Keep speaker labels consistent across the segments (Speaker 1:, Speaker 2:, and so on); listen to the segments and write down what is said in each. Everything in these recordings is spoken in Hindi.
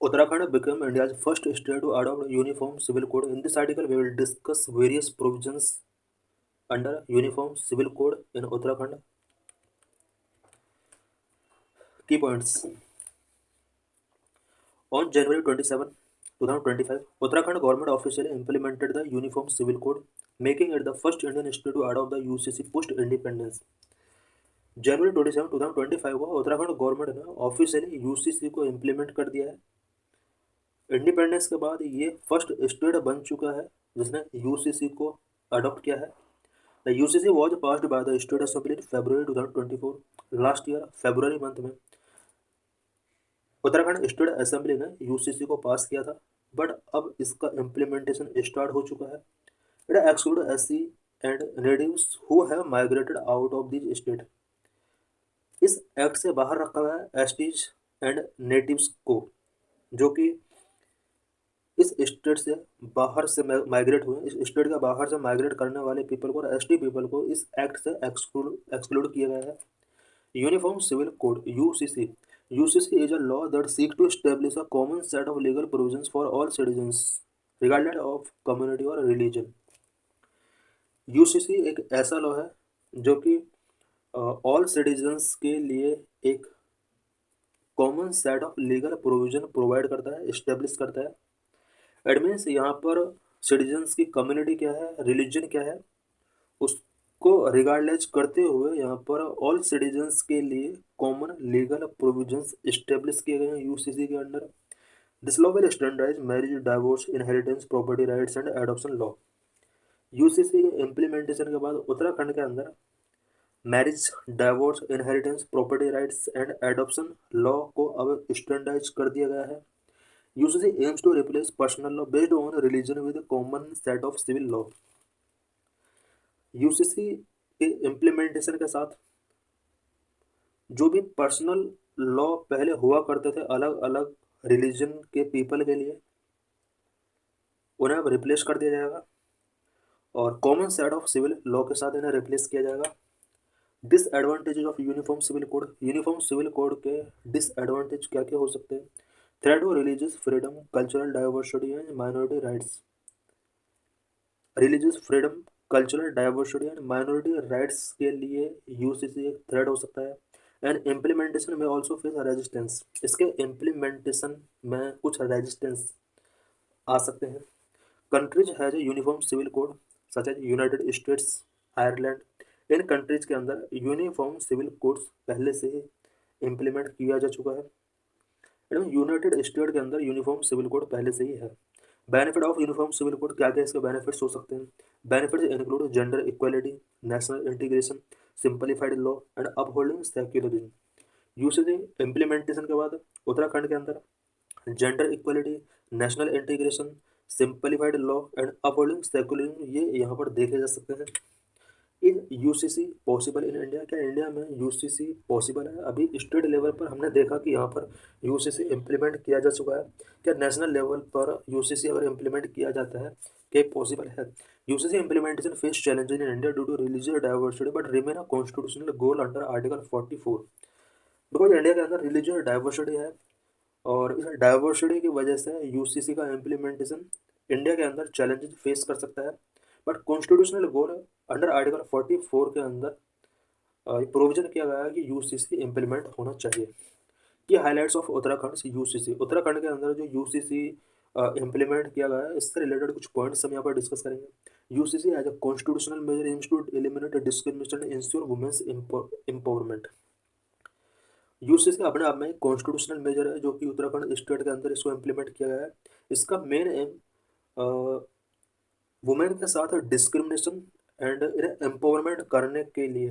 Speaker 1: Uttarakhand became India's first state to adopt a uniform civil code. In this article, we will discuss various provisions under Uniform Civil Code in Uttarakhand. Key points. On January 27, 2025, Uttarakhand government officially implemented the Uniform Civil Code, making it the first Indian state to adopt the UCC post-independence. January 27, 2025 को उत्तराखंड गवर्नमेंट ने ऑफिशियली यूसीसी को इम्प्लीमेंट कर दिया है। इंडिपेंडेंस के बाद ये फर्स्ट स्टेट बन चुका है जिसने यूसीसी को अडॉप्ट किया है। The UCC was passed by the state assembly in February 2024। Last year February month में उत्तराखंड स्टेट असेंबली ने यूसीसी को पास किया था, बट अब इसका इम्प्लीमेंटेशन स्टार्ट हो चुका है। It exclude SC and natives who have migrated out of this state. इस एक्ट से बाहर रखा हुआ है एसटीज एंड नेटिव्स को, जो कि इस स्टेट से बाहर से माइग्रेट हुए, इस स्टेट के बाहर से माइग्रेट करने वाले पीपल को और एसटी पीपल को इस एक्ट से एक्सक्लूड किया गया है। Uniform civil code UCC. UCC is a law that seeks to establish a common set of legal provisions for all citizens, regardless of community or religion. UCC एक ऐसा लॉ है जो कि ऑल सिटीजन्स के लिए एक common set of legal provision provide करता है, इस्टेब्लिश करता है। इट मीन्स यहाँ पर सिटीजन्स की कम्युनिटी क्या है, रिलीजन क्या है, उसको रिगार्डलेस करते हुए यहाँ पर ऑल सिटीजन्स के लिए कॉमन लीगल प्रोविजंस इस्टेब्लिश किए गए हैं यूसीसी के under. This law will standardise marriage, divorce, inheritance, property rights and adoption law. UCC के इम्प्लीमेंटेशन के बाद उत्तराखंड के अंदर marriage, divorce, inheritance, property rights and adoption law को अब स्टैंडर्डाइज कर दिया गया है। UCC aims to replace personal law based on religion with common set of civil law. UCC के इम्प्लीमेंटेशन के साथ जो भी पर्सनल लॉ पहले हुआ करते थे अलग अलग रिलीजन के पीपल के लिए, उन्हें अब रिप्लेस कर दिया जाएगा और common set of civil law के साथ इन्हें रिप्लेस किया जाएगा। Disadvantages of uniform civil code. Uniform civil code के डिसएडवांटेज क्या क्या हो सकते हैं? Threat to religious freedom, cultural diversity and minority rights. Religious freedom, cultural diversity and minority rights के लिए यूसीसी एक थ्रेट हो सकता है। एंड इम्प्लीमेंटेशन में ऑल्सो फेस रेजिस्टेंस। इसके इम्प्लीमेंटेशन में कुछ रेजिस्टेंस आ सकते हैं। Countries has a uniform civil code such as United States, Ireland. इन कंट्रीज के अंदर यूनिफॉर्म सिविल कोड्स पहले से ही इम्प्लीमेंट किया जा चुका है। यूनाइटेड स्टेट के अंदर यूनिफॉर्म सिविल कोड पहले से ही है। Benefit of uniform civil code क्या क्या इसके बेनिफिट्स हो सकते हैं? Benefits include gender equality, national integration, simplified law and upholding secularism. UCC implementation के बाद उत्तराखंड के अंदर gender equality, national integration, simplified law and upholding secularism ये यहाँ पर देखे जा सकते हैं। In UCC possible in India? क्या इंडिया में यूसीसी पॉसिबल है? अभी स्टेट लेवल पर हमने देखा कि यहाँ पर यूसीसी इम्प्लीमेंट किया जा चुका है। क्या नेशनल लेवल पर यूसीसी अगर इम्प्लीमेंट किया जाता है क्या पॉसिबल है? UCC implementation face challenges in India due to religious diversity but remain a constitutional goal under article 44। Because India के अंदर रिलीजियस डाइवर्सिटी है और इस डाइवर्सिटी की वजह से यूसीसी का इम्प्लीमेंटेशन इंडिया के अंदर चैलेंजेस फेस कर सकता है। But constitutional goal under article 44 के अंदर प्रोविजन किया गया है कि यूसीसी इम्प्लीमेंट होना चाहिए। ये highlights of Uttarakhand UCC. Uttarakhand के अंदर जो यूसीसी इम्प्लीमेंट किया गया है इससे रिलेटेड कुछ पॉइंट्स हम यहाँ पर डिस्कस करेंगे। UCC as a constitutional measure aims to eliminate discrimination and ensure women's empowerment. UCC अपने आप में कॉन्स्टिट्यूशनल मेजर है जो कि उत्तराखंड स्टेट के अंदर इसको इम्प्लीमेंट किया गया है। इसका मेन एम वुमेन के साथ डिस्क्रिमिनेशन एंड एम्पावरमेंट करने के लिए,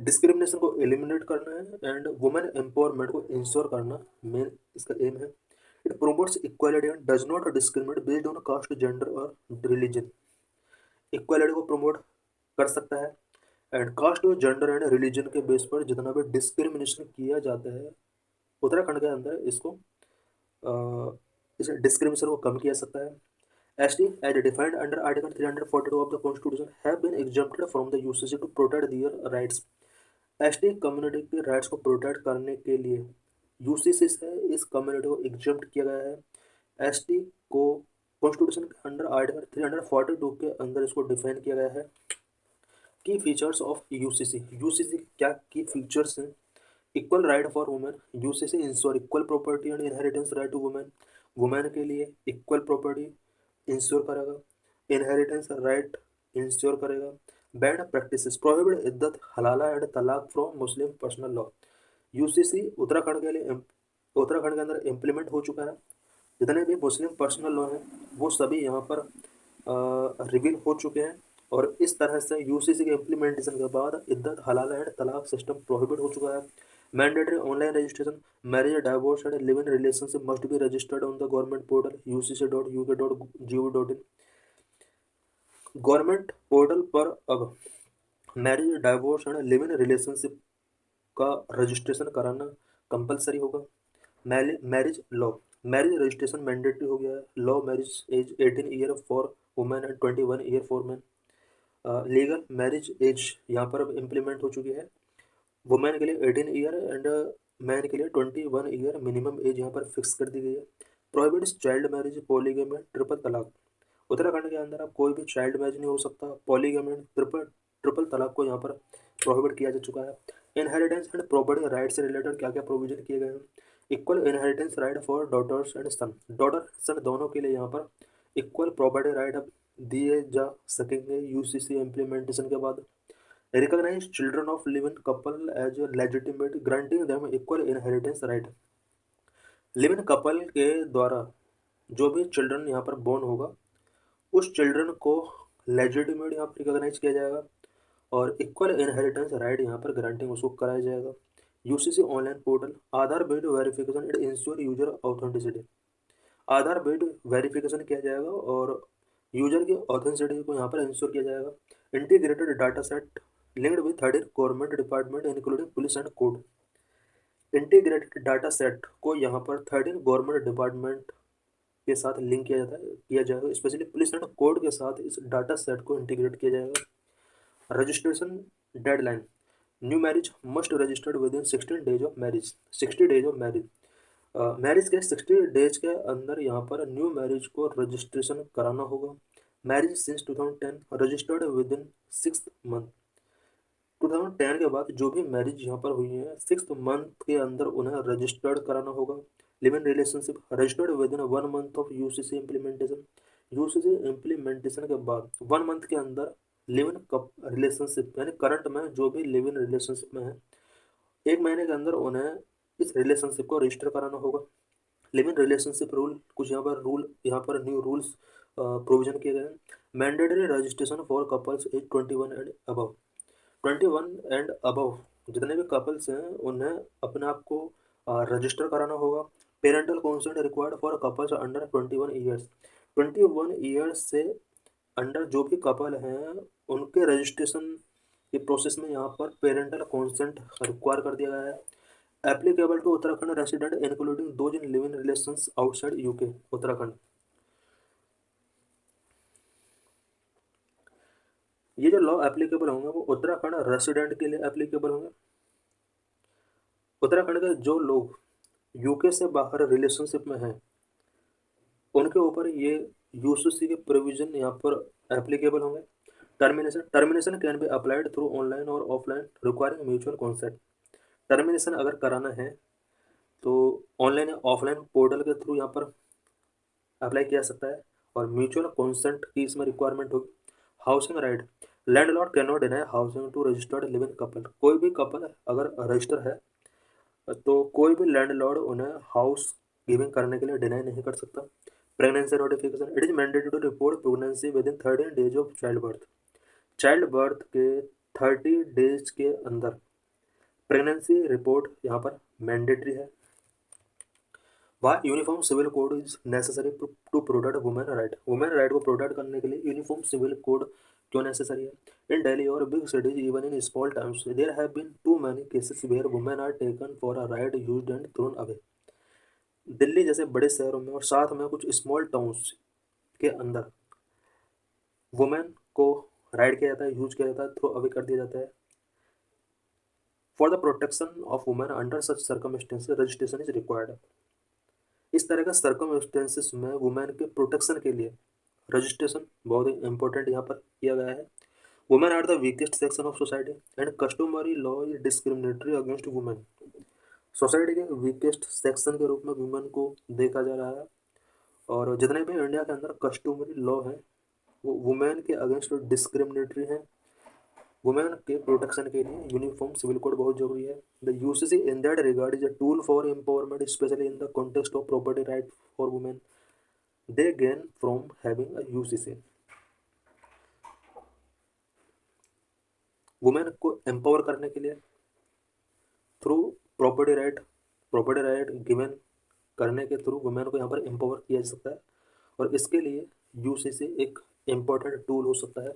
Speaker 1: डिस्क्रिमिनेशन को एलिमिनेट करना है एंड वुमेन एम्पावरमेंट को इंश्योर करना मेन इसका एम है। It promotes equality and does not discriminate based on caste, gender और रिलीजन। इक्वालिटी को प्रमोट कर सकता है एंड कास्ट और जेंडर एंड रिलीजन के बेस पर जितना भी डिस्क्रिमिनेशन किया जाता है उत्तराखंड के अंदर इसको इस डिस्क्रिमिनेशन को कम किया सकता है। ST, as defined under Article 342 of the Constitution, have been exempted from the UCC to protect their rights. ST community के राइट्स को प्रोटेक्ट करने के लिए यूसीसी से इस कम्युनिटी को एग्जम्प्ट किया गया है। एसटी को कॉन्स्टिट्यूशन के अंडर आर्टिकल 342 के अंदर इसको डिफाइन किया गया है। की फीचर्स ऑफ यूसीसी, यूसीसी क्या की फीचर्स हैं? Equal right for women, UCC ensure equal property and inheritance right to women, women के लिए इक्वल प्रॉपर्टी इंश्योर करेगा, इनहेरिटेंस राइट इंश्योर करेगा। Ban practices prohibit iddat halala and talaq from Muslim personal law, UCC Uttarakhand के लिए उत्तराखंड के अंदर इम्प्लीमेंट हो चुका है। जितने भी मुस्लिम पर्सनल लॉ हैं वो सभी यहाँ पर रिवील हो चुके हैं, और इस तरह से यूसीसी के इम्प्लीमेंटेशन के बाद iddat halala and talaq system prohibit हो चुका है। Mandatory online registration, marriage, divorce and live in relationship must be registered on the government portal ucc.uk.gov.in। Government portal पर अब marriage, divorce and live in relationship का रजिस्ट्रेशन कराना कंपलसरी होगा। Marriage law, marriage registration mandatory हो गया है। Law marriage age 18 year for women and 21 year for man. Legal marriage age यहाँ पर अब इम्प्लीमेंट हो चुकी है। वुमेन के लिए 18 ईयर एंड मैन के लिए 21 ईयर मिनिमम एज यहाँ पर फिक्स कर दी गई है। Prohibits child marriage, polygamy, triple तलाक। उत्तराखंड के अंदर अब कोई भी चाइल्ड मैरिज नहीं हो सकता। पॉलीगैमी, ट्रिपल ट्रिपल तलाक को यहाँ पर प्रोहिबिट किया जा चुका है। इनहेरिटेंस एंड प्रॉपर्टी राइट से रिलेटेड क्या क्या प्रोविजन किए गए हैं? Equal inheritance right for daughters and son, daughter son दोनों के लिए यहाँ पर इक्वल प्रॉपर्टी राइट अब दिए जा सकेंगे यूसीसी इम्प्लीमेंटेशन के बाद। रिकॉग्नाइज चिल्ड्रन ऑफ लिव-इन couple as legitimate, granting them equal inheritance right. Live in couple के द्वारा जो भी चिल्ड्रन यहाँ पर बोर्न होगा उस चिल्ड्रन को लेजिटिमेट यहाँ पर रिकॉग्नाइज किया जाएगा, और इक्वल इनहेरिटेंस राइट यहाँ पर ग्रांटिंग उसको कराया जाएगा। UCC online portal, Aadhaar based verification and ensure user authenticity, Aadhaar based verification किया जाएगा और यूजर की ऑथेंटिसिटी को यहाँ पर इंश्योर किया जाएगा। Integrated data set linked with 13 government department including police and court. Integrated data set को यहाँ पर 13 गवर्नमेंट डिपार्टमेंट के साथ लिंक किया जाएगा, स्पेशली पुलिस एंड कोर्ट के साथ इस डाटा सेट को इंटीग्रेट किया जाएगा। Registration deadline, new marriage must registered with in 16 days of marriage, 60 days of marriage. Marriage के 60 डेज के अंदर यहाँ पर न्यू मैरिज को रजिस्ट्रेशन कराना होगा। Marriage since 2010 registered with in 6th month, 2010 के बाद जो भी मैरिज यहाँ पर हुई है 6th मंथ के अंदर उन्हें रजिस्टर्ड कराना होगा। Live in relationship registered with in 1 month of UCC implementation, UCC implementation के बाद 1 मंथ के अंदर लिव इन रिलेशनशिप यानी करंट में जो भी लिव इन रिलेशनशिप में है 1 महीने के अंदर उन्हें इस रिलेशनशिप को रजिस्टर कराना होगा। लिव इन रिलेशनशिप रूल, कुछ यहाँ पर न्यू रूल्स प्रोविजन किए गए हैं। Mandatory registration for couples as 21 and above, 21 and above जितने भी कपल्स हैं उन्हें अपने आप को रजिस्टर कराना होगा। Parental consent required for couples under 21 years, 21 years से अंडर जो भी कपल हैं उनके रजिस्ट्रेशन के प्रोसेस में यहाँ पर पेरेंटल कंसेंट रिक्वायर कर दिया गया है। Applicable to Uttarakhand resident including those in live in relations outside UK, Uttarakhand. ये जो लॉ एप्लीकेबल होंगे वो उत्तराखंड रेसिडेंट के लिए एप्लीकेबल होंगे। उत्तराखंड के जो लोग यूके से बाहर रिलेशनशिप में हैं उनके ऊपर ये यूसीसी के प्रोविजन यहाँ पर एप्लीकेबल होंगे। Termination can be applied through online और offline requiring mutual consent. Termination अगर कराना है तो ऑनलाइन या ऑफलाइन पोर्टल के थ्रू यहाँ पर अप्लाई किया सकता है, और म्यूचुअल कॉन्सेंट की इसमें रिक्वायरमेंट होगी। Housing right, landlord can not deny housing to registered live in couple, कोई भी कपल अगर रजिस्टर है तो कोई भी लैंडलॉर्ड उन्हें हाउस गिविंग करने के लिए डिनाई नहीं कर सकता। Pregnancy notification, it is mandatory to report pregnancy within 13 days of child birth के 30 डेज के अंदर प्रेगनेंसी रिपोर्ट यहाँ पर मैंडेटरी है। वह uniform civil code is necessary to protect women right को प्रोटेक्ट करने के लिए यूनिफॉर्म सिविल कोड क्यों नेसेसरी है? इन दिल्ली और big cities even in small towns there have been too many cases where women are taken for a ride used and thrown away. Delhi जैसे बड़े शहरों में और साथ में कुछ स्मॉल टाउन्स के अंदर वुमेन को राइड किया जाता है, यूज किया जाता है, थ्रो अवे कर दिया जाता है for the protection of women under such circumstances registration is required. इस तरह का सर्कमस्टेंसेस में वुमेन के प्रोटेक्शन के लिए रजिस्ट्रेशन बहुत ही इंपॉर्टेंट यहाँ पर किया गया है। Women are the weakest section of society and customary law is discriminatory against women. Society के वीकेस्ट सेक्शन के रूप में वुमेन को देखा जा रहा है, और जितने भी इंडिया के अंदर कस्टमरी लॉ है वो वुमेन के अगेंस्ट डिस्क्रिमिनेटरी हैं। वुमेन के प्रोटेक्शन के लिए यूनिफॉर्म सिविल कोड बहुत जरूरी है। The UCC in that regard is a tool for empowerment specially in the context of property right for women they gain from having a UCC. Women को एम्पावर करने के लिए थ्रू प्रॉपर्टी राइट गिवन करने के थ्रू वुमेन को यहाँ पर एम्पावर किया जा सकता है, और इसके लिए यूसीसी एक इम्पोर्टेंट टूल हो सकता है।